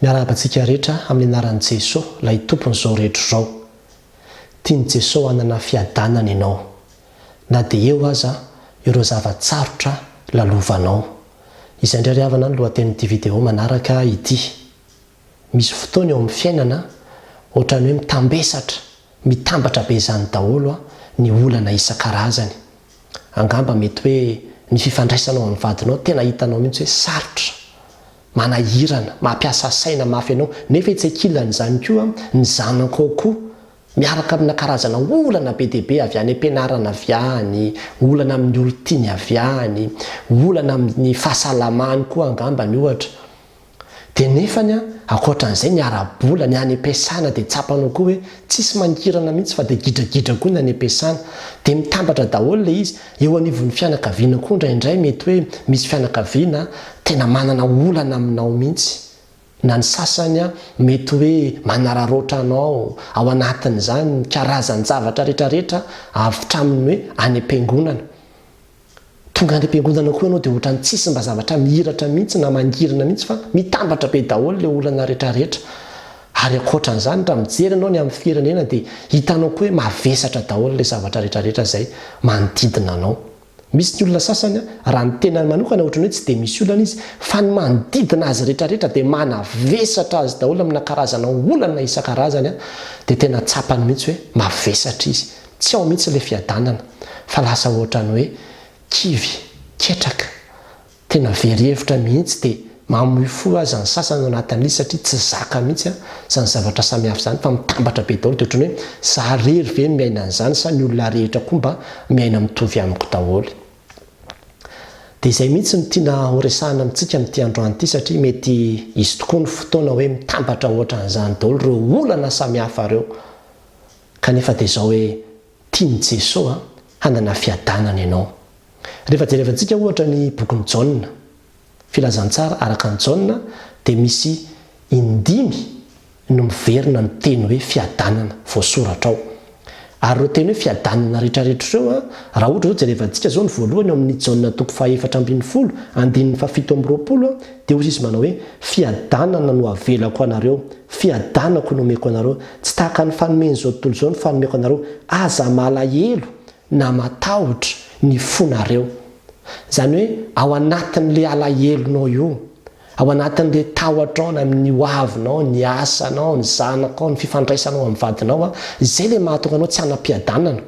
Miarabantsika rehetra amin'ny anaran'i Jesoa, ilay tompon'izao rehetra izao. Tian'i Jesoa hanana fiadanana ianao. Na dia eo aza ireo zava tsarotra lalovanao. Izay indray ry havana ny lohatenin'ity vidéo manaraka ity. Misy fotoana eo amin'ny fiainana ohatrany hoe mitambesatra, mitambatra be izany daholo ny olana isan-karazany. Angamba mety hoe ny fifandraisanao amin'ny vadinao tena hitanao mihitsy hoe sarotra, manahirana, mampiasa saina mafy ianao, nefa tsy akilan'izany koa ny zanako koa miaraka amina karazana olana be dia be avy any am-pianarana avy any, olana amin'ny olon-tiany avy any, olana amin'ny fahasalamany koa angamba ny ohatra. Dia nefany ankoatran'izay ny ara-bola ny any am-piasana dia tsapanao koa hoe tsisy mangirana mihitsy fa dia gidragidra koa ny any am-piasana. Dia mitambatra daholo ilay izy. Eo anivon'ny fianakaviana koa indraindray mety hoe misy fianakaviana tena manana olana aminao mihitsy. Na ny sasany mety hoe manararoatra anao ao anatin'izany karazany zavatra rehetrarehetra avy aminy hoe any am-piangonana. Tonga any am-piangonana koa ianao dia ohatrany tsisy mba zavatra mihiratra mihitsy na mangirana mihitsy fa mitambatra be daholo ilay olana rehetrarehetra. Ary ankoatran'izany raha mijery ianao ny amin'ny firenena dia hitanao koa hoe mavesatra daholo ilay zavatra rehetrarehetra izay manodidina anao. Misy ny olona sasany raha ny tena manokana ohatrany hoe tsy dia misy olana izy fa ny manodidina azy rehetrarehetra dia manavesatra azy daholo amina karazana olana isan-karazany dia tena tsapany mihitsy hoe mavesatra izy. Tsy ao mihitsy ilay fiadanana fa lasa ohatrany hoe kivy, ketraka, tena very hevitra mihitsy dia mamoy fo azy ny sasany ao anatin'izy satria tsy zaka mihitsy izany zavatra samihafa izany fa mitambatra be daholo dia ohatrany hoe za rery ve miaina an'izany sa ny olona rehetra koa mba miaina mitovy amiko daholo. Dia izay mihitsy no tiana horesahana amintsika amin'ity androany ity satria mety izy tokoa ny fotoana hoe mitambatra ohatran'izany daholo ireo olana samihafa ireo. Kanefa dia izao hoe tian'i Jesoa hanana fiadanana ianao. Rehefa jerevantsika ohatra ny bokin'i Jaona, filazantsara araka ny Jaona dia misy 5 no miverina ny teny hoe fiadanana voasoratra ao. Ary ireo teny hoe fiadanana rehetrarehetra ireo raha ohatra izao jerevantsika izao ny voalohany eo amin'ny Jaona 4:4 andininy 7:20 dia hoy izy manao hoe fiadanana no avelako anareo, fiadanako no omeko anareo, tsy tahaka ny fanomen'izao tontolo izao ny fanomeko anareo, aza malahelo na matahotra ny fonareo. Izany hoe ao anatin'ilay alahelonao io, ao anatin'ilay tahotranao amin'ny hoavinao, ny asanao, ny zanakao, ny fifandraisanao amin'ny vadinao, izay ilay mahatonga anao tsy hanam-piadanana.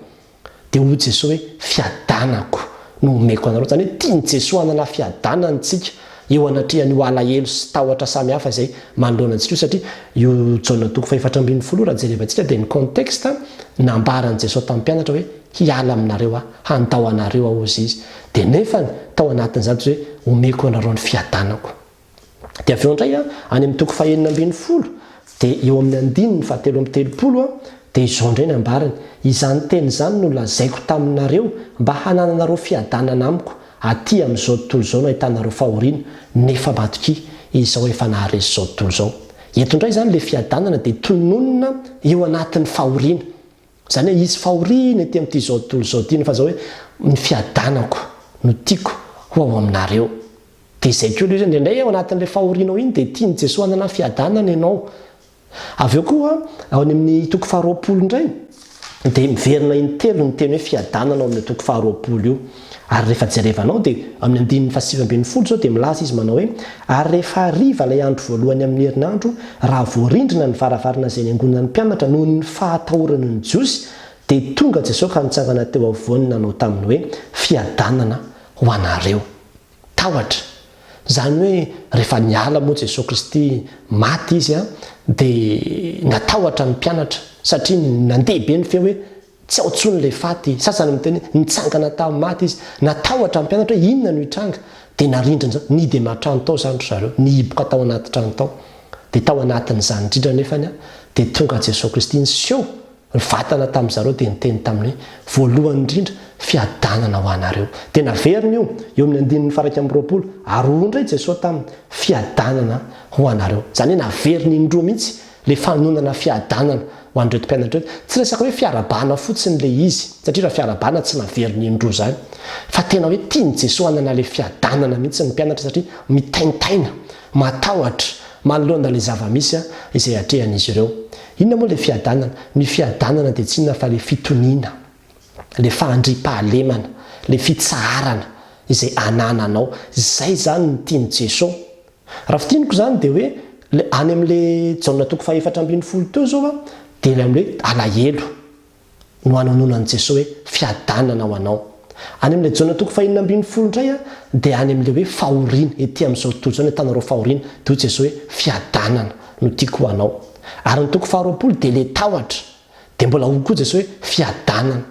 Dia hoy Jesoa hoe fiadanako no omeko anareo. Izany hoe tian'i Jesoa hanana fiadanana tsika eo anatrehany ho alahelo sy tahotra samihafa izay manoloana antsika io satria io Jaona 4:20 raha jerevantsika dia ny contexte nambaran'i Jesoa tamin'ny mpianatra hoe hiala aminareo handao anareo ahozy izy. Dia nefany tao anatin'izany hoe omeko anareo ny fiadanako. Dia avy eo indray any amin'ny 4:20 dia eo amin'ny 9:13 dia izao indray ny ambarany, izany teny izany no lazaiko taminareo mba hanananareo fiadanana amiko aty amin'izao tontolo izao no ahitanareo fahoriana, nefa matoki izao efa naharesy izao tontolo izao. Eto indray izany ilay fiadanana dia tononona eo anatin'ny fahoriana. Izany hoe isy fahoriana ety amin'ity izao tontolo izao ity fa izao hoe ny fiadanako no tiako ho ao aminareo. Dia izay koa ilay izy indray ao anatin'ilay fahorianao iny dia tian'i Jesoa hanana fiadanana ianao. Avy eo koa ao amin'ny 20 indray dia miverina intelo ny teny hoe fiadanana ao amin'ny 20 io. Ary rehefa jerevanao dia amin'ny 9:7 zao dia milaza izy manao hoe ary rehefa hariva ilay andro voalohany amin'ny herinandro raha voarindrina ny varavarana izay niangonan'ny mpianatra noho ny fahatahorana ny jiosy dia tonga Jesoa ka nitsangana teo afovoany nanao taminy hoe fiadanana ho anareo. Tahotra. Izany hoe rehefa niala moa Jesosy Kristy maty izy dia natahotra ny mpianatra satria nandeha ny feo hoe tsy ao tsony ilay faty. Sasany miteny nitsangana tamin'ny maty izy, natahotra ny mpianatra hoe inona no hitranga. Dia narindrina izao nidy matrano tao izany ry zareo, nihiboka tao anaty trano tao. Dia tao anatin'izany indrindra nefany dia tonga Jesosy Kristy niseho ny vatana tamin'ny zareo dia niteny taminy hoe voalohany indrindra fiadanana ho anareo. Dia naverina io eo amin'ny 9:20 ary hoy indray Jesosy taminy fiadanana ho anareo. Izany hoe naverina indroa mihitsy ilay fanonana fiadanana ho an'ireo mpianatra. Tsy resaka hoe fiarabana fotsiny ilay izy satria raha fiarabana tsy naverina indroa izany, fa tena hoe tian'i Jesosy hanana ilay fiadanana mihitsy ny mpianatra satria mitaintaina, matahotra, manoloana le zava-misy izay atrehan'izy ireo. Inona moa le fiadanana? Ny fiadanana dia tsy inona fa le fitoniana, le fahandri-pahalemana, le fitsaharana izay anananao. Zay zany ny tiany Jesoa. Raha fitiniko zany dia hoe any amin'le Jaona 4:12 teo zao dia amin'le malahelo no ananonan'i Jesoa hoe fiadanana ho anao. Any amin'le Jaona 4:12 indray dia any amin'le hoe fahoriana, ety amin'izao tontolo izao tanareo fahoriana, dia Jesoa hoe fiadanana no tiako ho anao. Ary ny 20 dia le tahotra, dia mbola ho koa Jesoa hoe fiadanana.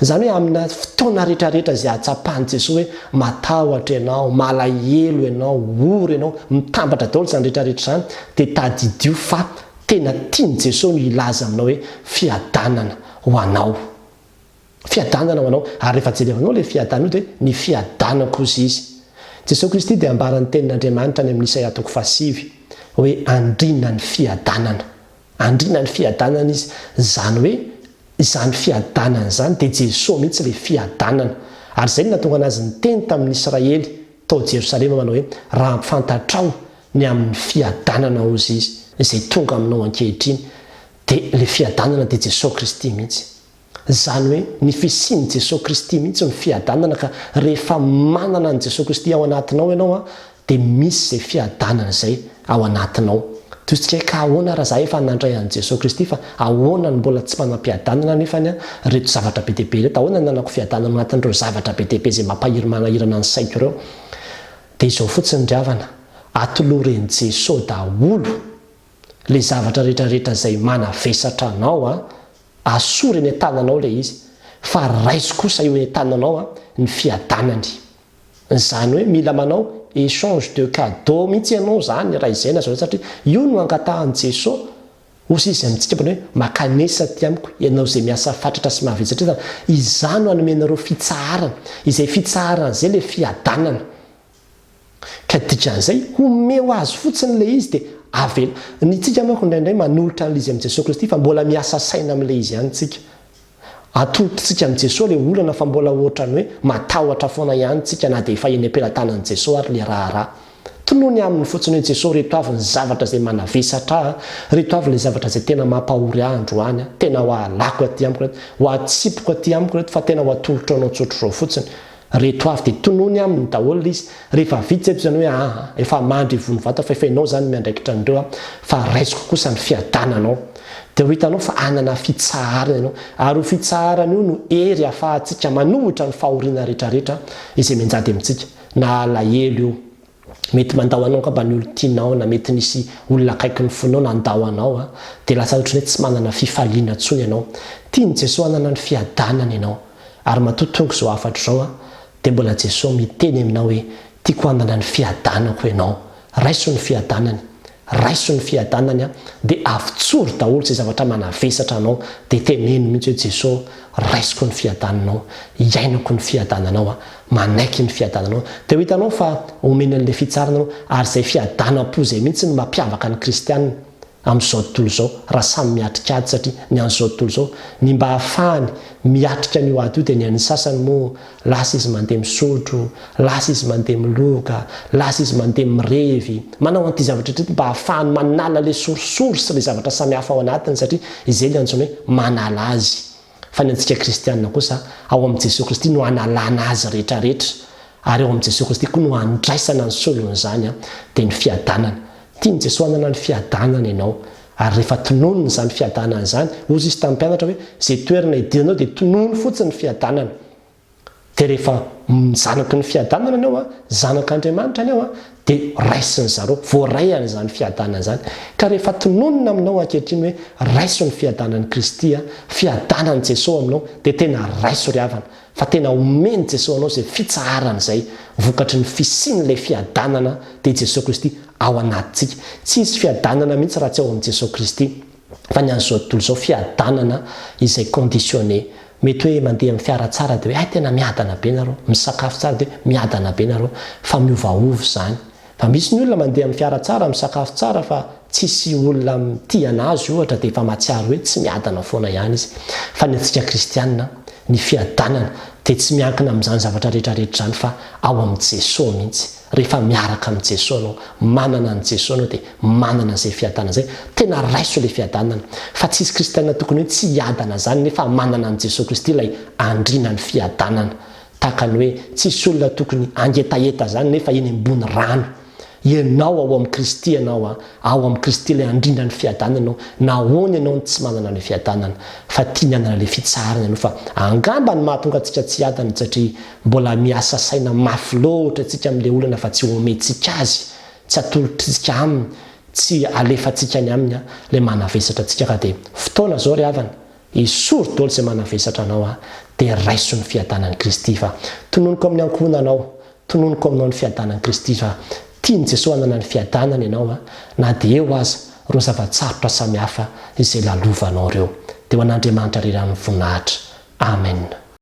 Zany hoe amina fotoana rehetrarehetra izay atsapahany Jesoa hoe matahotra ianao, malahelo ianao, ory ianao, mitambatra daholo zany rehetrarehetra zany, dia tadidio fa tena tiany Jesoa no ilaza aminao hoe fiadanana ho anao. Fiadanana ho anao. Ary rehefa jerevanao le fiadanana dia ny fiadanako ozy izy. Jesosy Kristy dia ambaran'ny tenin'Andriamanitra any amin'ny Isaia 5 hoe andrina ny fiadanana. Andrina ny fiadanana izy. Zany hoe izany fiadanana zany dia Jesoa mihitsy le fiadanana. Ary izay no nahatonga anazy niteny tamin'ny Israely tao Jerosalema manao hoe raha fantatrao ny amin'ny fiadanana ozy izy izay tonga aminao ankehitriny, dia le fiadanana dia Jesosy Kristy mihitsy. Zany hoe ny fisiany Jesosy Kristy mihitsy ny fiadanana, ka rehefa manana ny Jesosy Kristy ao anatinao ianao dia misy izay fiadanana izay ao anatinao. Tosintsika ka ahoana raha za efa nandray an'i Jesosy Kristy, fa ahoana ny mbola tsy manam-piadanana nefany reto zavatra be dehibe reto, ahoana ny nanako fiadanana anatin'ireo zavatra be dehibe izay manahirana ny saiko ireo. Dia izao fotsiny ry havana, atoloren'i Jesosy daholo le zavatra rehetrarehetra izay manavesatra anao, asory ny tananao le izy, fa raiso kosa io ny tananao ny fiadanany. Zany hoe mila manao échange de cadeau mihitsy ianao zany raha izay na zao, satria io no angatahan'i Jesosy osy izy amintsika hoe makanesa ty amiko ianao izay miasa fatratra sy mahavetsatra, izany no anomenareo fitsaharana, izay fitsaharana izay le fiadanana. Ka dikan'izay homeo azy fotsiny le izy dia avela. Ny tsika manko indraindray manolotra an'le izy amin'i Jesosy Kristy fa mbola miasa saina amin'le izy ihany tsika. Atolotritsika amin'i Jesosy le olana fa mbola ohatrany hoe matahotra foana ihany tsika, na dia efa eny am-pelatanan'i Jesosy ary le raharaha. Tonoany aminy fotsiny hoe Jesosy reto avy ny zavatra izay manavesatra, reto avy le zavatra izay tena mampahory andro any, tena ho ahalako aty amiko reto, ho atsipoko aty amiko reto, fa tena ho atolotra anao tsotro zao fotsiny. Reto avy dia tonony aminy daholo izy. Rehefa vitsy eto zany hoe efa mandry vony vata fa efa ianao zany miandraikitra an'ireo, fa raisiko kosa ny fiadananao. Dia ho hitanao fa anana fitsaharana ianao, ary ho fitsaharana io no ery ahafahantsika manohitra ny fahoriana rehetrarehetra izay menjady amintsika. Na alahelo io, mety mandao anao kamba ny olo tianao, na mety nisy olona akaiky ny fonao nandao anao, dia lasa ohatrany hoe tsy manana fifaliana ntsony ianao. Tiany Jesosy anana ny fiadanana ianao. Ary matotongo izao afatra izao dia mbola Jesosy miteny aminao hoe tiako anana ny fiadanako ianao. Raiso ny fiadanany, raiso ny fiadanany dia avitsory daholo izay zavatra manavesatra anao, dia teneno mihitsy hoe Jesosy raisiko ny fiadananao, iainako ny fiadananao, manaiky ny fiadananao. Dia ho hitanao fa omenan'le fitsaranao, ary izay fiadanam-po izay mihitsy no mampiavaka ny kristianina amin'izao tontolo izao, raha samy miatrika ady, satria ny an'izao tontolo izao ny mba hahafahany miatrika ny ady io dia ny an'ny sasany moa lasa izy mandeha misotro, lasa izy mandeha miloka, lasa izy mandeha mirevy, manao an'ity zavatra rehetra mba hahafahany manala le sorisory sy le zavatra samihafa ao anatiny, satria izay le antsoina hoe manala azy. Fa ny antsika kristianina kosa ao amin'i Jesosy Kristy no analana azy rehetrarehetra, ary ao amin'i Jesosy Kristy koa no andraisana ny soloan'izany dia ny fiadanana. Tiany Jesosy anana ny fiadanana ianao, ary rehefa tononony izany fiadanana izany, ozy izy tamin'ny mpianatra hoe izay toerana idiranao dia tonony fotsiny ny fiadanana. Dia rehefa mizanaky ny fiadanana ianao, zanak'Andriamanitra ianao, dia raisiny zareo, voarayany izany fiadanana izany. Ka rehefa tononona aminao ankehitriny hoe raiso ny fiadanan'i Kristy, fiadanan'i Jesosy aminao, dia tena raiso ry havana, fa tena omeny Jesosy anao izay fitsaharana izay, vokatry ny fisian'ilay fiadanana dia Jesosy Kristy ao anatintsika. Tsy misy fiadanana mihitsy raha tsy ao amin'i Jesosy Kristy, fa ny an'izao tontolo izao fiadanana izay conditionné. Mety hoe mandeha amin'ny fiara tsara dia hoe tena miadana be nareo, misakafo tsara dia miadana be nareo, fa miovaova izany. Fa misy ny olona mandeha amin'ny fiara tsara, misakafo tsara, fa tsisy olona tiana azy ohatra dia efa mahatsiaro hoe tsy miadana foana ihany izy. Fa ny antsika kristianina, ny fiadanana dia tsy miankina amin'izany zavatra rehetrarehetra izany, fa ao amin'i Jesosy mihitsy. rehefa miaraka amin'ny jesoa anao, manana ny jesoa anao dia manana zay fiadanana zay. Tena raiso ilay fiadanana, fa tsisy kristianina tokony hoe tsy hiadana zany nefa manana ny Jesosy Kristy ilay andrina ny fiadanana. Tahaka ny hoe tsisy olona tokony angetaeta zany nefa eny ambony rano. Ianao ao amin'ny Kristy, ianao ao amin'ny Kristy ilay andrina ny fiadanana ianao. Nahoana ianao tsy manana ilay fiadanana, fa tia hanana ilay fitsarana ianao, fa angamba ny mahatonga antsika tsy hiadana satria mbola miasa saina mafy loatra antsika amin'ilay olana fa tsy omentsika azy, tsy atolotritsika aminy, tsy alefantsika ny aminy ilay manavesatra antsika. Ka dia fotoana zao ry havana, isory daholo izay manavesatra anao dia raiso ny fiadanan'i Kristy. Fa tononoko amin'ny ankohonanao, tononoko aminao ny fiadanan'i Kristy, fa tiany Jesoa hanana ny fiadanana ianao na dia eo aza reo zava-tsarotra samihafa izay lalovanao ireo. Dia ho an'Andriamanitra rirany voninahitra. Amen.